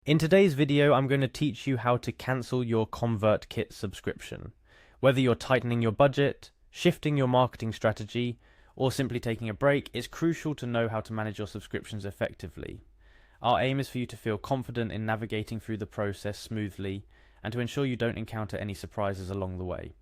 In today's video, I'm going to teach you how to cancel your Convertkit subscription. Whether you're tightening your budget, shifting your marketing strategy, or simply taking a break, it's crucial to know how to manage your subscriptions effectively. Our aim is for you to feel confident in navigating through the process smoothly and to ensure you don't encounter any surprises along the way.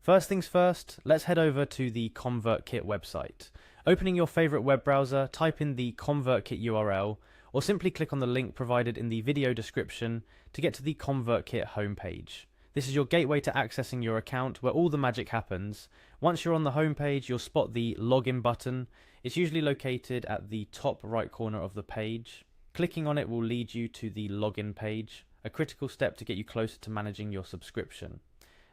First things first, let's head over to the Convertkit website. Opening your favorite web browser, type in the Convertkit URL, or simply click on the link provided in the video description to get to the Convertkit homepage. This is your gateway to accessing your account where all the magic happens. Once you're on the homepage, you'll spot the login button. It's usually located at the top right corner of the page. Clicking on it will lead you to the login page, a critical step to get you closer to managing your subscription.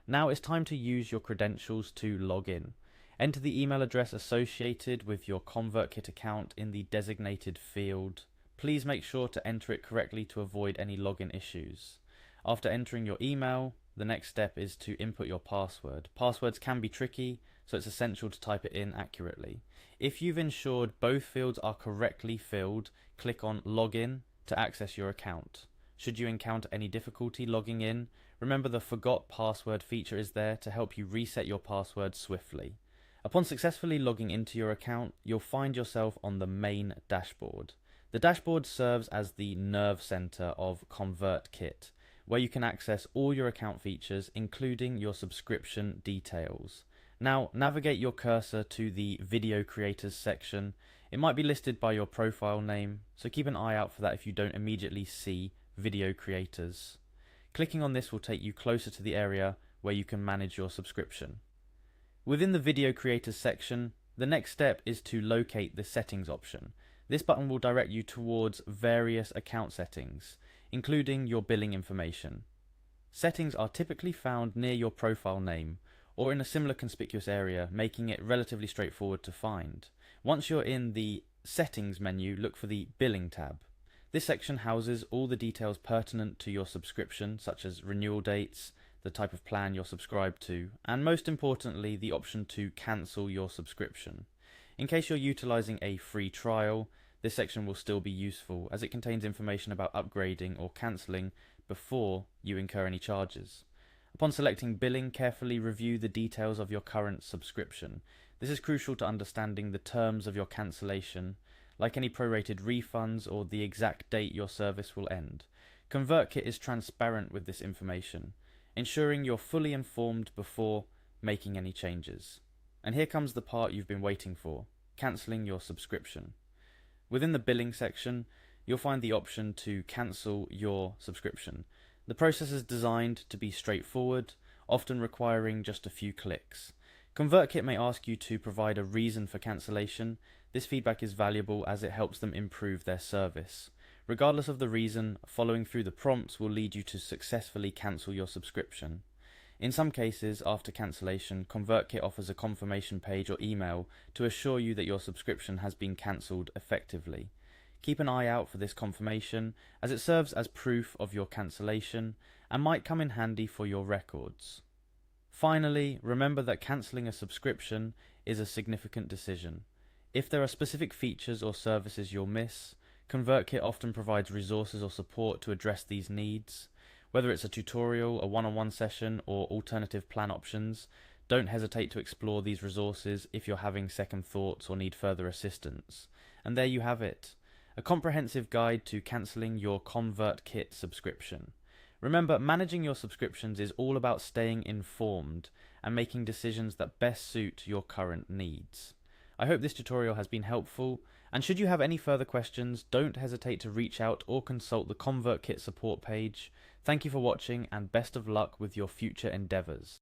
Now it's time to use your credentials to log in. Enter the email address associated with your Convertkit account in the designated field. Please make sure to enter it correctly to avoid any login issues. After entering your email, the next step is to input your password. Passwords can be tricky, so it's essential to type it in accurately. If you've ensured both fields are correctly filled, click on Login to access your account. Should you encounter any difficulty logging in, remember the Forgot Password feature is there to help you reset your password swiftly. Upon successfully logging into your account, you'll find yourself on the main dashboard. The dashboard serves as the nerve center of Convertkit, where you can access all your account features, including your subscription details. Now, navigate your cursor to the Video Creators section. It might be listed by your profile name, so keep an eye out for that if you don't immediately see Video Creators. Clicking on this will take you closer to the area where you can manage your subscription. Within the Video Creators section, the next step is to locate the Settings option. This button will direct you towards various account settings, including your billing information. Settings are typically found near your profile name or in a similar conspicuous area, making it relatively straightforward to find. Once you're in the Settings menu, look for the Billing tab. This section houses all the details pertinent to your subscription, such as renewal dates, the type of plan you're subscribed to, and most importantly, the option to cancel your subscription. In case you're utilizing a free trial, this section will still be useful as it contains information about upgrading or cancelling before you incur any charges. Upon selecting billing, carefully review the details of your current subscription. This is crucial to understanding the terms of your cancellation, like any prorated refunds or the exact date your service will end. Convertkit is transparent with this information, ensuring you're fully informed before making any changes. And here comes the part you've been waiting for, cancelling your subscription. Within the billing section, you'll find the option to cancel your subscription. The process is designed to be straightforward, often requiring just a few clicks. Convertkit may ask you to provide a reason for cancellation. This feedback is valuable as it helps them improve their service. Regardless of the reason, following through the prompts will lead you to successfully cancel your subscription. In some cases, after cancellation, Convertkit offers a confirmation page or email to assure you that your subscription has been cancelled effectively. Keep an eye out for this confirmation, as it serves as proof of your cancellation and might come in handy for your records. Finally, remember that cancelling a subscription is a significant decision. If there are specific features or services you'll miss, Convertkit often provides resources or support to address these needs. Whether it's a tutorial, a one-on-one session, or alternative plan options, don't hesitate to explore these resources if you're having second thoughts or need further assistance. And there you have it, a comprehensive guide to cancelling your Convertkit subscription. Remember, managing your subscriptions is all about staying informed and making decisions that best suit your current needs. I hope this tutorial has been helpful, and should you have any further questions, don't hesitate to reach out or consult the Convertkit support page. Thank you for watching and best of luck with your future endeavours.